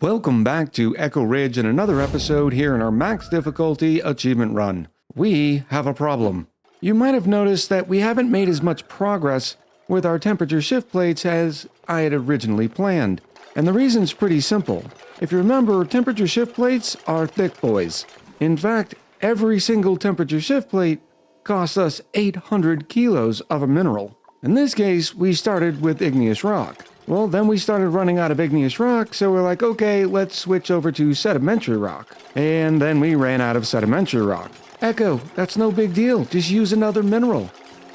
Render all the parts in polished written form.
Welcome back to Echo Ridge and another episode here in our max difficulty achievement run. We have a problem. You might have noticed that we haven't made as much progress with our temperature shift plates as I had originally planned. And the reason's pretty simple. If you remember, temperature shift plates are thick boys. In fact, every single temperature shift plate costs us 800 kilos of a mineral. In this case, we started with igneous rock. Well, then we started running out of igneous rock, so we're like, okay, let's switch over to sedimentary rock. And then we ran out of sedimentary rock. Echo, that's no big deal, just use another mineral.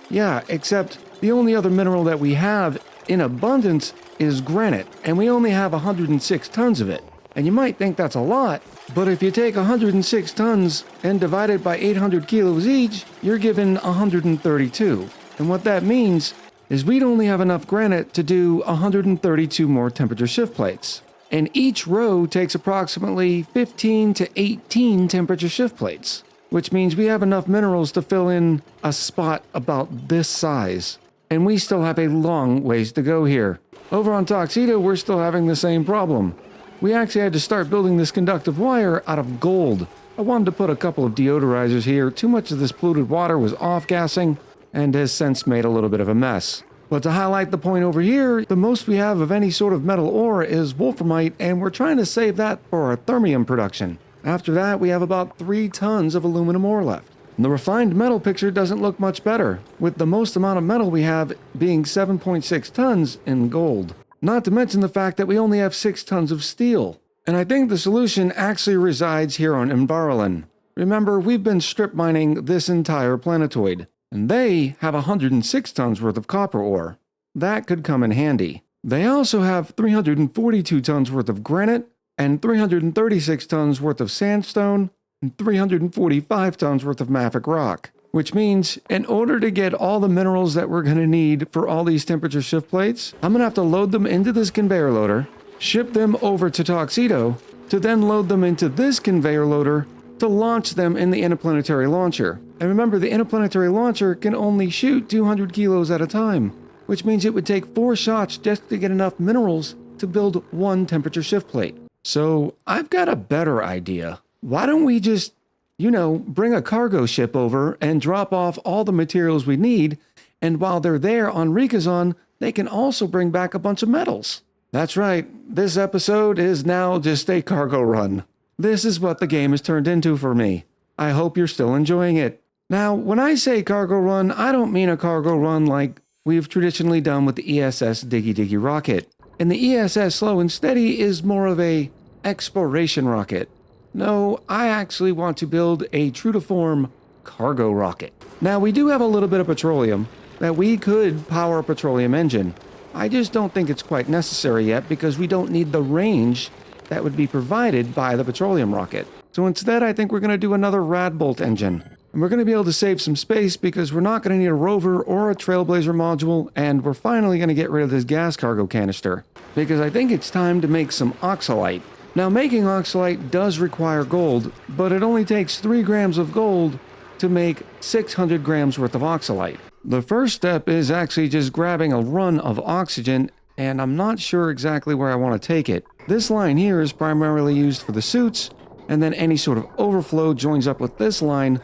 Yeah, except the only other mineral that we have in abundance is granite, and we only have 106 tons of it. And you might think that's a lot, but if you take 106 tons and divide it by 800 kilos each, you're given 132. And what that means is we'd only have enough granite to do 132 more temperature shift plates. And each row takes approximately 15 to 18 temperature shift plates, which means we have enough minerals to fill in a spot about this size. And we still have a long ways to go here. Over on Tuxedo, we're still having the same problem. We actually had to start building this conductive wire out of gold. I wanted to put a couple of deodorizers here. Too much of this polluted water was off-gassing and has since made a little bit of a mess. But to highlight the point over here, the most we have of any sort of metal ore is wolframite, and we're trying to save that for our thermium production. After that, we have about 3 tons of aluminum ore left. And the refined metal picture doesn't look much better, with the most amount of metal we have being 7.6 tons in gold. Not to mention the fact that we only have 6 tons of steel. And I think the solution actually resides here on Envirolan. Remember, we've been strip mining this entire planetoid. And they have 106 tons worth of copper ore. That could come in handy. They also have 342 tons worth of granite, and 336 tons worth of sandstone, and 345 tons worth of mafic rock. Which means, in order to get all the minerals that we're going to need for all these temperature shift plates, I'm going to have to load them into this conveyor loader, ship them over to Tuxedo, to then load them into this conveyor loader to launch them in the interplanetary launcher. And remember, the interplanetary launcher can only shoot 200 kilos at a time, which means it would take 4 shots just to get enough minerals to build 1 temperature shift plate. So I've got a better idea. Why don't we just, bring a cargo ship over and drop off all the materials we need, and while they're there on Rikazon, they can also bring back a bunch of metals. That's right, this episode is now just a cargo run. This is what the game has turned into for me. I hope you're still enjoying it. Now, when I say cargo run, I don't mean a cargo run like we've traditionally done with the ESS Diggy Diggy rocket. And the ESS Slow and Steady is more of a exploration rocket. No, I actually want to build a true-to-form cargo rocket. Now, we do have a little bit of petroleum that we could power a petroleum engine. I just don't think it's quite necessary yet because we don't need the range that would be provided by the petroleum rocket. So instead, I think we're going to do another Radbolt engine. And we're going to be able to save some space because we're not going to need a rover or a Trailblazer module, and we're finally going to get rid of this gas cargo canister. Because I think it's time to make some oxalite. Now, making oxalite does require gold, but it only takes 3 grams of gold to make 600 grams worth of oxalite. The first step is actually just grabbing a run of oxygen, and I'm not sure exactly where I want to take it. This line here is primarily used for the suits, and then any sort of overflow joins up with this line,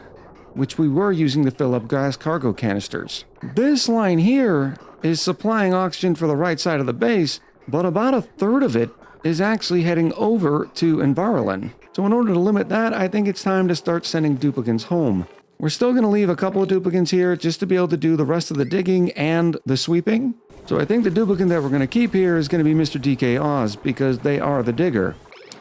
which we were using to fill up gas cargo canisters. This line here is supplying oxygen for the right side of the base, but about a third of it is actually heading over to Envirolan. So in order to limit that, I think it's time to start sending duplicants home. We're still going to leave a couple of duplicants here just to be able to do the rest of the digging and the sweeping. So I think the duplicant that we're going to keep here is going to be Mr. DK Oz because they are the digger.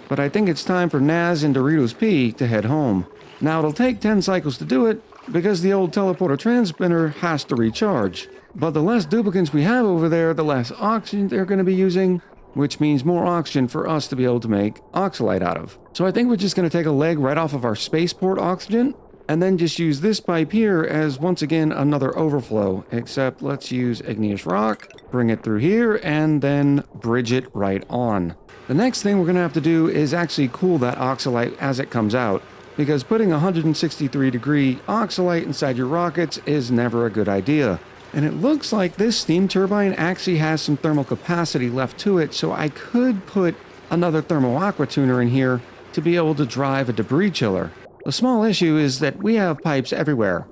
But I think it's time for Naz and Doritos P to head home. Now it'll take 10 cycles to do it because the old teleporter transmitter has to recharge. But the less duplicants we have over there, the less oxygen they're going to be using, which means more oxygen for us to be able to make oxalite out of. So I think we're just going to take a leg right off of our spaceport oxygen and then just use this pipe here as once again another overflow, except let's use igneous rock, bring it through here, and then bridge it right on. The next thing we're going to have to do is actually cool that oxalite as it comes out, because putting 163 degree oxalite inside your rockets is never a good idea. And it looks like this steam turbine actually has some thermal capacity left to it, so I could put another thermal aqua tuner in here to be able to drive a debris chiller. The small issue is that we have pipes everywhere,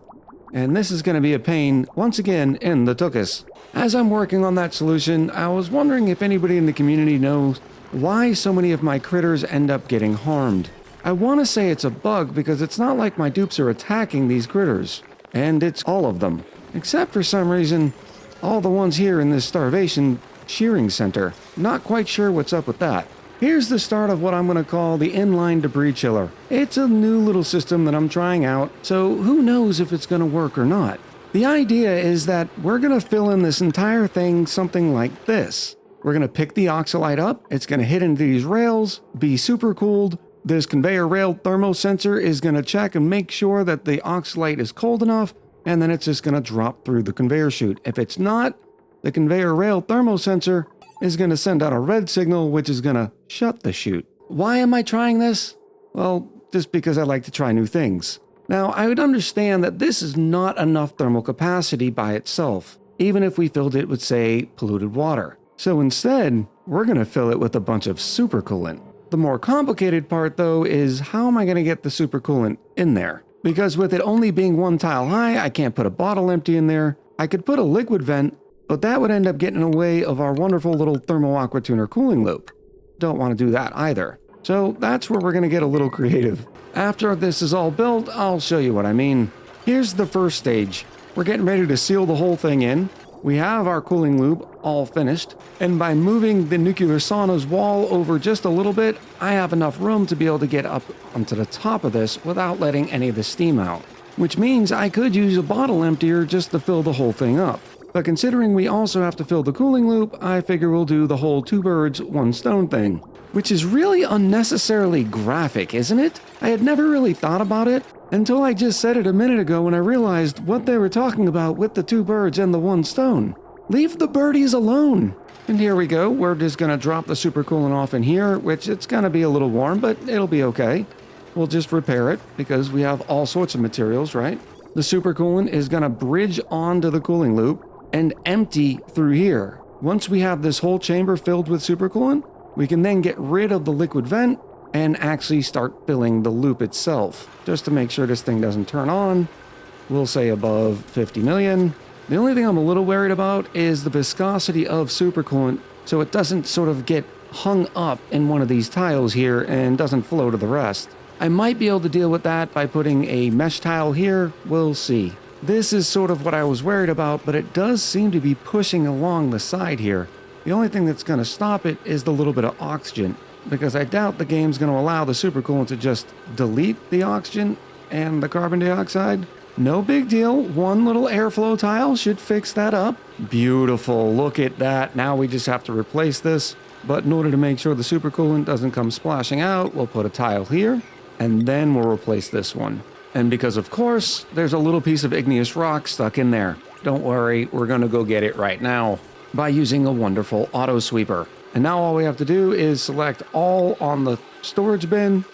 and this is going to be a pain once again in the tuchus. As I'm working on that solution, I was wondering if anybody in the community knows why so many of my critters end up getting harmed. I want to say it's a bug because it's not like my dupes are attacking these critters, and it's all of them, except for some reason all the ones here in this starvation shearing center. Not quite sure what's up with that. Here's the start of what I'm going to call the inline debris chiller. It's a new little system that I'm trying out, so who knows if it's going to work or not. The idea is that we're going to fill in this entire thing something like this. We're going to pick the oxalite up, it's going to hit into these rails, be supercooled. This conveyor rail thermosensor is going to check and make sure that the oxalite is cold enough, and then it's just going to drop through the conveyor chute. If it's not, the conveyor rail thermosensor is going to send out a red signal, which is going to shut the chute. Why am I trying this? Well, just because I like to try new things. Now, I would understand that this is not enough thermal capacity by itself, even if we filled it with, say, polluted water. So instead, we're going to fill it with a bunch of supercoolant. The more complicated part, though, is how am I going to get the supercoolant in there? Because with it only being one tile high, I can't put a bottle empty in there. I could put a liquid vent, but that would end up getting in the way of our wonderful little thermal aqua tuner cooling loop. Don't want to do that either. So that's where we're going to get a little creative. After this is all built, I'll show you what I mean. Here's the first stage. We're getting ready to seal the whole thing in. We have our cooling loop all finished, and by moving the nuclear sauna's wall over just a little bit, I have enough room to be able to get up onto the top of this without letting any of the steam out. Which means I could use a bottle emptier just to fill the whole thing up. But considering we also have to fill the cooling loop, I figure we'll do the whole 2 birds, 1 stone thing. Which is really unnecessarily graphic, isn't it? I had never really thought about it until I just said it a minute ago when I realized what they were talking about with the 2 birds and the 1 stone. Leave the birdies alone! And here we go, we're just gonna drop the supercoolant off in here, which it's gonna be a little warm, but it'll be okay. We'll just repair it, because we have all sorts of materials, right? The supercoolant is gonna bridge onto the cooling loop and empty through here. Once we have this whole chamber filled with supercoolant, we can then get rid of the liquid vent and actually start filling the loop itself. Just to make sure this thing doesn't turn on, we'll say above 50 million. The only thing I'm a little worried about is the viscosity of supercoolant, so it doesn't sort of get hung up in one of these tiles here and doesn't flow to the rest. I might be able to deal with that by putting a mesh tile here, we'll see. This is sort of what I was worried about, but it does seem to be pushing along the side here. The only thing that's going to stop it is the little bit of oxygen, because I doubt the game's going to allow the supercoolant to just delete the oxygen and the carbon dioxide. No big deal, 1 little airflow tile should fix that up. Beautiful, look at that. Now we just have to replace this, but in order to make sure the supercoolant doesn't come splashing out, we'll put a tile here, and then we'll replace this one. And because of course, there's a little piece of igneous rock stuck in there. Don't worry, we're going to go get it right now by using a wonderful auto sweeper. And now all we have to do is select all on the storage bin.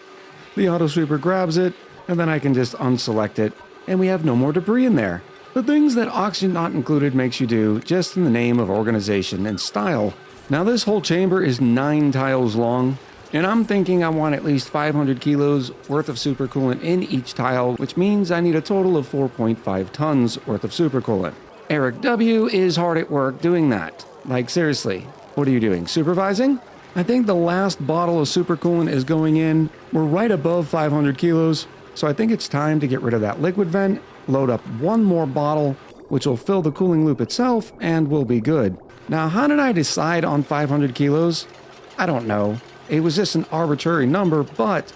The auto sweeper grabs it, and then I can just unselect it, and we have no more debris in there. The things that Oxygen Not Included makes you do just in the name of organization and style. Now this whole chamber is 9 tiles long, and I'm thinking I want at least 500 kilos worth of supercoolant in each tile, which means I need a total of 4.5 tons worth of supercoolant. Eric W. is hard at work doing that. Like seriously, what are you doing, supervising? I think the last bottle of supercoolant is going in. We're right above 500 kilos, so I think it's time to get rid of that liquid vent, load up 1 more bottle, which will fill the cooling loop itself, and we'll be good. Now, how did I decide on 500 kilos? I don't know. It was just an arbitrary number, but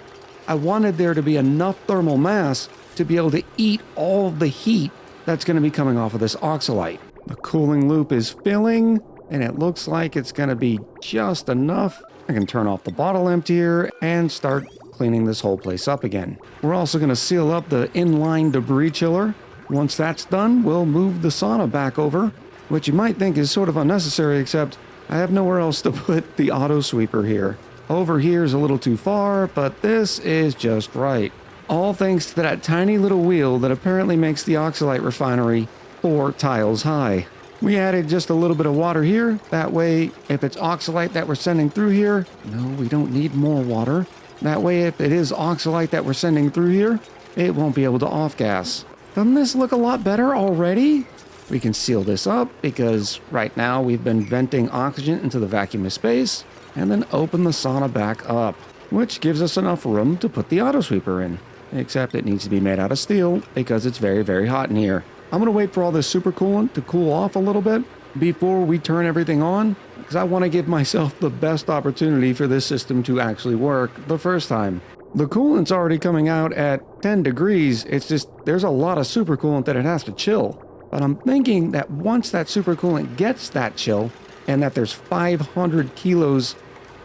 I wanted there to be enough thermal mass to be able to eat all of the heat that's going to be coming off of this oxalite. The cooling loop is filling, and it looks like it's going to be just enough. I can turn off the bottle emptier and start cleaning this whole place up again. We're also going to seal up the inline debris chiller. Once that's done, we'll move the sauna back over, which you might think is sort of unnecessary, except I have nowhere else to put the auto sweeper here. Over here is a little too far, but this is just right. All thanks to that tiny little wheel that apparently makes the oxalite refinery 4 tiles high. We added just a little bit of water here. That way, if it's oxalate that we're sending through here, no, we don't need more water. That way, if it is oxalate that we're sending through here, it won't be able to off-gas. Doesn't this look a lot better already? We can seal this up because right now we've been venting oxygen into the vacuum of space and then open the sauna back up, which gives us enough room to put the auto sweeper in. Except it needs to be made out of steel because it's very, very hot in here. I'm going to wait for all this supercoolant to cool off a little bit before we turn everything on because I want to give myself the best opportunity for this system to actually work the first time. The coolant's already coming out at 10 degrees. It's just there's a lot of supercoolant that it has to chill. But I'm thinking that once that supercoolant gets that chill and that there's 500 kilos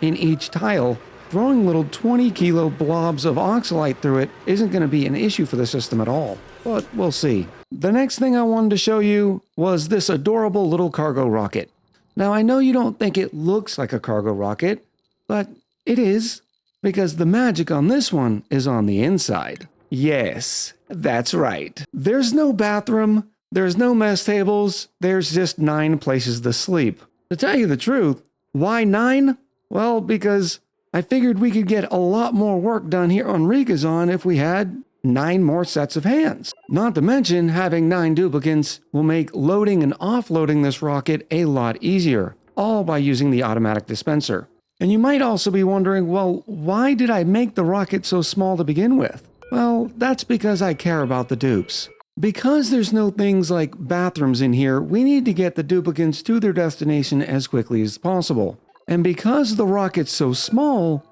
in each tile, throwing little 20 kilo blobs of oxalate through it isn't going to be an issue for the system at all. But we'll see. The next thing I wanted to show you was this adorable little cargo rocket. Now I know you don't think it looks like a cargo rocket, but it is, because the magic on this one is on the inside. Yes, that's right. There's no bathroom, there's no mess tables, there's just 9 places to sleep. To tell you the truth, why 9? Well, because I figured we could get a lot more work done here on Rikazon if we had 9 more sets of hands. Not to mention, having 9 duplicates will make loading and offloading this rocket a lot easier, all by using the automatic dispenser. And you might also be wondering, well, why did I make the rocket so small to begin with? Well, that's because I care about the dupes. Because there's no things like bathrooms in here, we need to get the duplicates to their destination as quickly as possible. And because the rocket's so small,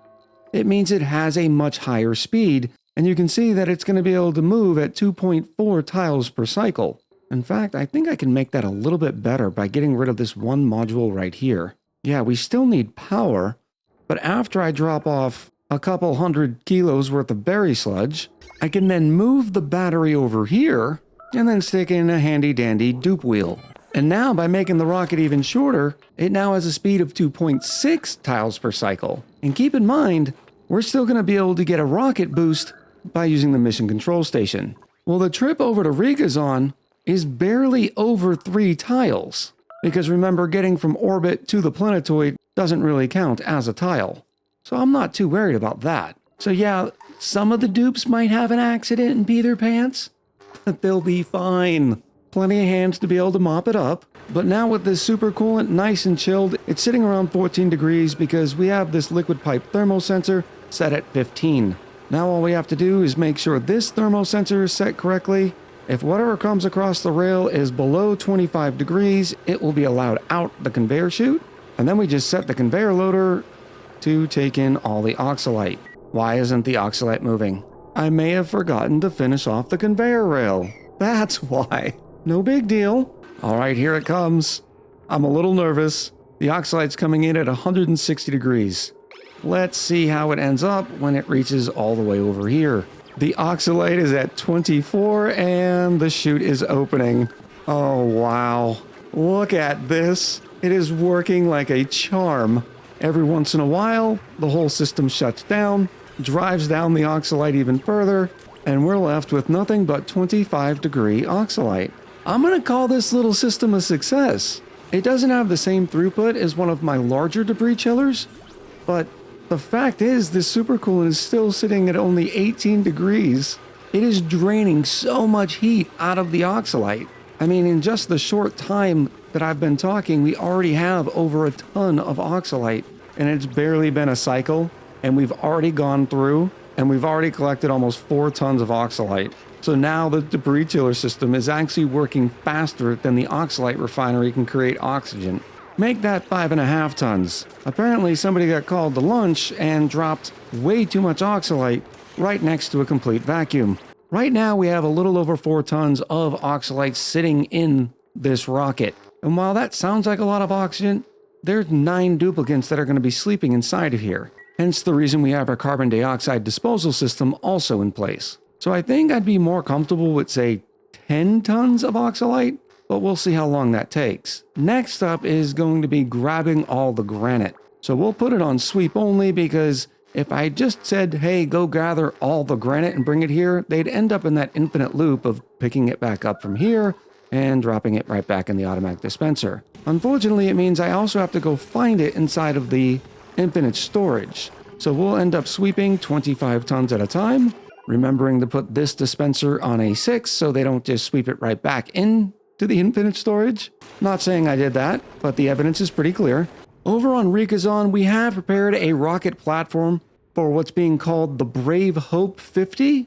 it means it has a much higher speed, and you can see that it's going to be able to move at 2.4 tiles per cycle. In fact, I think I can make that a little bit better by getting rid of this one module right here. Yeah, we still need power, but after I drop off a couple 100 kilos worth of berry sludge, I can then move the battery over here and then stick in a handy dandy dupe wheel. And now by making the rocket even shorter, it now has a speed of 2.6 tiles per cycle. And keep in mind, we're still going to be able to get a rocket boost by using the mission control station. Well, the trip over to Rikazon is barely over 3 tiles. Because remember, getting from orbit to the planetoid doesn't really count as a tile. So I'm not too worried about that. So yeah, some of the dupes might have an accident and pee their pants, but they'll be fine. Plenty of hands to be able to mop it up. But now with this supercoolant nice and chilled, it's sitting around 14 degrees because we have this liquid pipe thermal sensor set at 15. Now all we have to do is make sure this thermal sensor is set correctly. If whatever comes across the rail is below 25 degrees, it will be allowed out the conveyor chute. And then we just set the conveyor loader to take in all the oxalate. Why isn't the oxalate moving? I may have forgotten to finish off the conveyor rail. That's why. No big deal. All right, here it comes. I'm a little nervous. The oxalate's coming in at 160 degrees. Let's see how it ends up when it reaches all the way over here. The oxalate is at 24 and the chute is opening. Oh, wow. Look at this. It is working like a charm. Every once in a while, the whole system shuts down, drives down the oxalate even further, and we're left with nothing but 25-degree oxalate. I'm going to call this little system a success. It doesn't have the same throughput as one of my larger debris chillers, but the fact is this supercoolant is still sitting at only 18 degrees. It is draining so much heat out of the oxalate. I mean, in just the short time that I've been talking, we already have over a ton of oxalate, and it's barely been a cycle, and we've already gone through, and we've already collected almost 4 tons of oxalate. So now the debris chiller system is actually working faster than the oxalate refinery can create oxygen. Make that 5.5 tons. Apparently somebody got called to lunch and dropped way too much oxalate right next to a complete vacuum. Right now we have a little over 4 tons of oxalate sitting in this rocket. And while that sounds like a lot of oxygen, there's 9 duplicates that are going to be sleeping inside of here. Hence the reason we have our carbon dioxide disposal system also in place. So I think I'd be more comfortable with, say, 10 tons of oxalate, but we'll see how long that takes. Next up is going to be grabbing all the granite. So we'll put it on sweep only because if I just said, hey, go gather all the granite and bring it here, they'd end up in that infinite loop of picking it back up from here and dropping it right back in the automatic dispenser. Unfortunately, it means I also have to go find it inside of the infinite storage. So we'll end up sweeping 25 tons at a time, remembering to put this dispenser on a 6 so they don't just sweep it right back into the infinite storage. Not saying I did that, but the evidence is pretty clear. Over on Rikazon, we have prepared a rocket platform for what's being called the Brave Hope 50.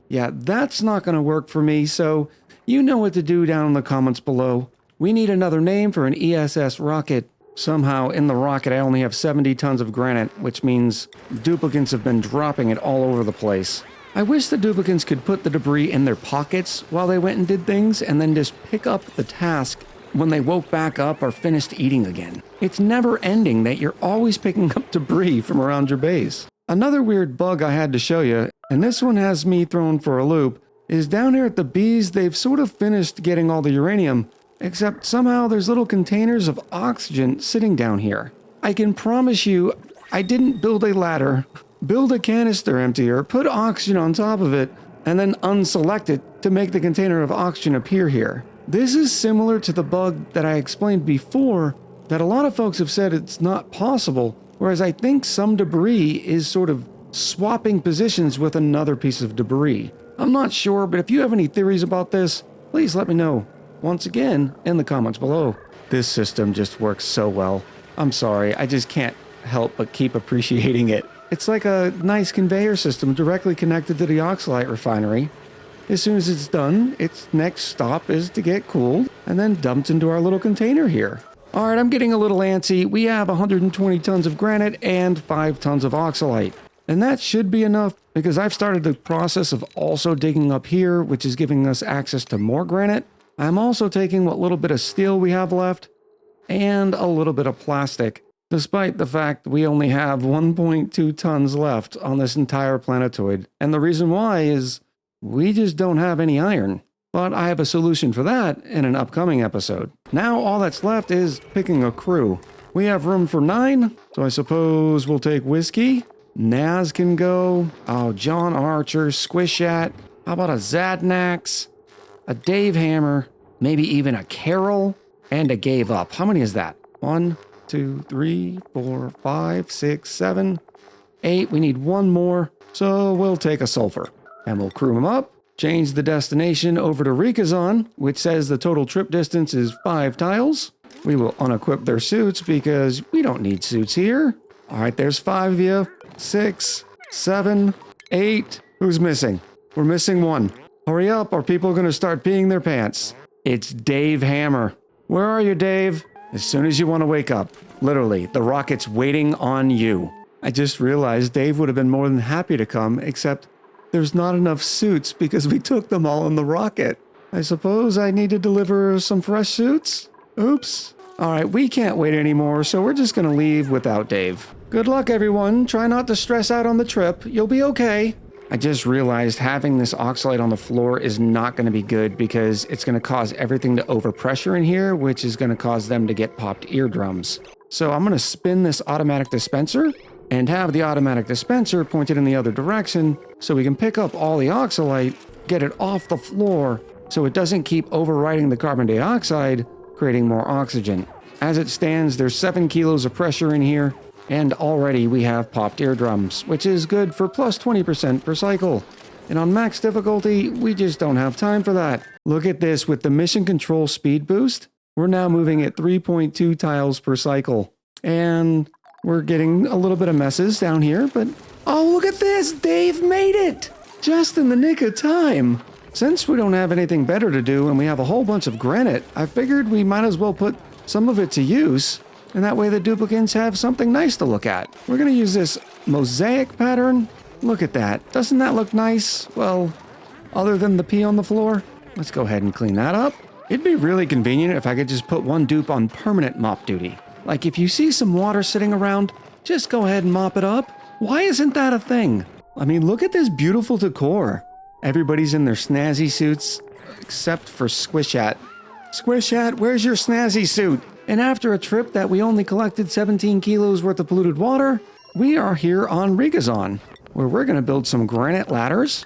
Yeah, that's not going to work for me, so you know what to do down in the comments below. We need another name for an ESS rocket. Somehow, in the rocket, I only have 70 tons of granite, which means duplicants have been dropping it all over the place. I wish the duplicants could put the debris in their pockets while they went and did things, and then just pick up the task when they woke back up or finished eating again. It's never ending that you're always picking up debris from around your base. Another weird bug I had to show you, and this one has me thrown for a loop, is down here at the bees, they've sort of finished getting all the uranium, except somehow there's little containers of oxygen sitting down here. I can promise you, I didn't build a ladder, build a canister emptier, put oxygen on top of it, and then unselect it to make the container of oxygen appear here. This is similar to the bug that I explained before, that a lot of folks have said it's not possible, whereas I think some debris is sort of swapping positions with another piece of debris. I'm not sure, but if you have any theories about this, please let me know. Once again, in the comments below. This system just works so well. I'm sorry, I just can't help but keep appreciating it. It's like a nice conveyor system directly connected to the oxalite refinery. As soon as it's done, its next stop is to get cooled and then dumped into our little container here. Alright, I'm getting a little antsy. We have 120 tons of granite and 5 tons of oxalite. And that should be enough because I've started the process of also digging up here, which is giving us access to more granite. I'm also taking what little bit of steel we have left and a little bit of plastic, despite the fact we only have 1.2 tons left on this entire planetoid. And the reason why is we just don't have any iron. But I have a solution for that in an upcoming episode. Now all that's left is picking a crew. We have room for 9, so I suppose we'll take Whiskey. Naz can go. Oh, John Archer, Squishat. How about a Zadnax? A Dave Hammer, maybe even a Carol, and a Gave Up. How many is that? 1, 2, 3, 4, 5, 6, 7, 8. We need one more, so we'll take a Sulfur. And we'll crew them up, change the destination over to Rikazon, which says the total trip distance is 5 tiles. We will unequip their suits because we don't need suits here. All right, there's 5 of you. 6, 7, 8. Who's missing? We're missing 1. Hurry up, or people are going to start peeing their pants. It's Dave Hammer. Where are you, Dave? As soon as you want to wake up. Literally, the rocket's waiting on you. I just realized Dave would have been more than happy to come, except there's not enough suits because we took them all in the rocket. I suppose I need to deliver some fresh suits? Oops. Alright, we can't wait anymore, so we're just going to leave without Dave. Good luck, everyone. Try not to stress out on the trip. You'll be okay. I just realized having this oxalite on the floor is not going to be good because it's going to cause everything to overpressure in here, which is going to cause them to get popped eardrums. So I'm going to spin this automatic dispenser and have the automatic dispenser pointed in the other direction so we can pick up all the oxalite, get it off the floor so it doesn't keep overriding the carbon dioxide, creating more oxygen. As it stands, there's 7 kilos of pressure in here. And already we have popped eardrums, which is good for plus 20% per cycle. And on max difficulty, we just don't have time for that. Look at this, with the mission control speed boost, we're now moving at 3.2 tiles per cycle. And we're getting a little bit of messes down here, but oh, look at this, Dave made it! Just in the nick of time. Since we don't have anything better to do and we have a whole bunch of granite, I figured we might as well put some of it to use. And that way the duplicants have something nice to look at. We're going to use this mosaic pattern. Look at that. Doesn't that look nice? Well, other than the pee on the floor. Let's go ahead and clean that up. It'd be really convenient if I could just put one dupe on permanent mop duty. Like if you see some water sitting around, just go ahead and mop it up. Why isn't that a thing? I mean, look at this beautiful decor. Everybody's in their snazzy suits, except for Squishat. Squishat, where's your snazzy suit? And after a trip that we only collected 17 kilos worth of polluted water, we are here on Rikazon, where we're going to build some granite ladders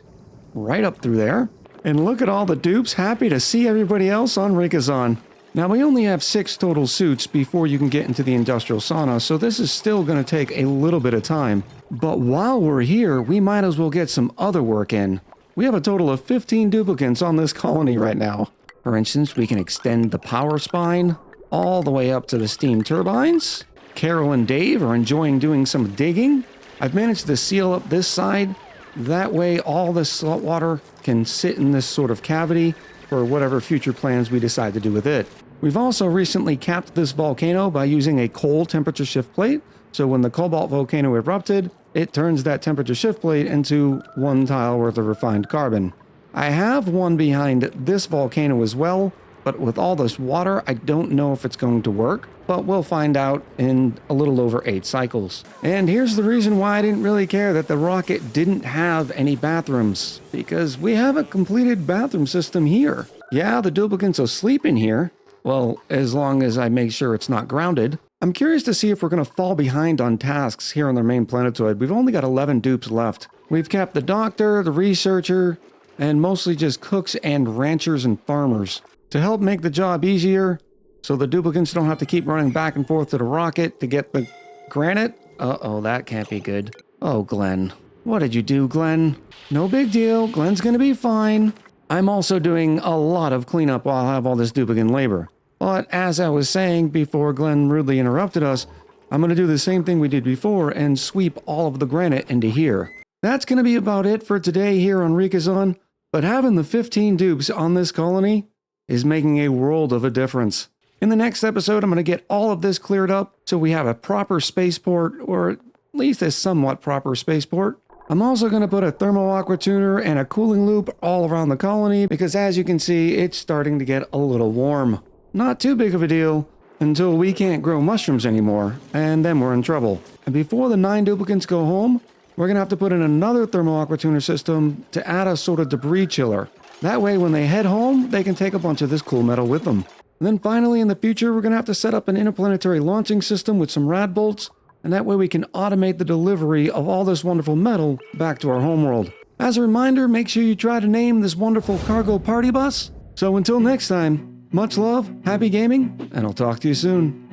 right up through there. And look at all the dupes, happy to see everybody else on Rikazan. Now, we only have 6 total suits before you can get into the industrial sauna, so this is still going to take a little bit of time. But while we're here, we might as well get some other work in. We have a total of 15 duplicates on this colony right now. For instance, we can extend the power spine all the way up to the steam turbines. Carol and Dave are enjoying doing some digging. I've managed to seal up this side. That way all this salt water can sit in this sort of cavity for whatever future plans we decide to do with it. We've also recently capped this volcano by using a coal temperature shift plate. So when the cobalt volcano erupted, it turns that temperature shift plate into 1 tile worth of refined carbon. I have one behind this volcano as well, but with all this water, I don't know if it's going to work, but we'll find out in a little over 8 cycles. And here's the reason why I didn't really care that the rocket didn't have any bathrooms, because we have a completed bathroom system here. Yeah, the duplicates will sleep in here. Well, as long as I make sure it's not grounded. I'm curious to see if we're going to fall behind on tasks here on their main planetoid. We've only got 11 dupes left. We've kept the doctor, the researcher, and mostly just cooks and ranchers and farmers to help make the job easier so the duplicates don't have to keep running back and forth to the rocket to get the granite. Uh-oh, that can't be good. Oh, Glenn. What did you do, Glenn? No big deal. Glenn's going to be fine. I'm also doing a lot of cleanup while I have all this duplicate labor. But as I was saying before Glenn rudely interrupted us, I'm going to do the same thing we did before and sweep all of the granite into here. That's going to be about it for today here on Rikazan, but having the 15 dupes on this colony is making a world of a difference. In the next episode, I'm going to get all of this cleared up so we have a proper spaceport, or at least a somewhat proper spaceport. I'm also going to put a thermo aqua tuner and a cooling loop all around the colony because as you can see, it's starting to get a little warm. Not too big of a deal until we can't grow mushrooms anymore, and then we're in trouble. And before the 9 duplicates go home, we're going to have to put in another thermo aqua tuner system to add a sort of debris chiller. That way when they head home, they can take a bunch of this cool metal with them. And then finally in the future, we're going to have to set up an interplanetary launching system with some rad bolts, and that way we can automate the delivery of all this wonderful metal back to our homeworld. As a reminder, make sure you try to name this wonderful cargo party bus. So until next time, much love, happy gaming, and I'll talk to you soon.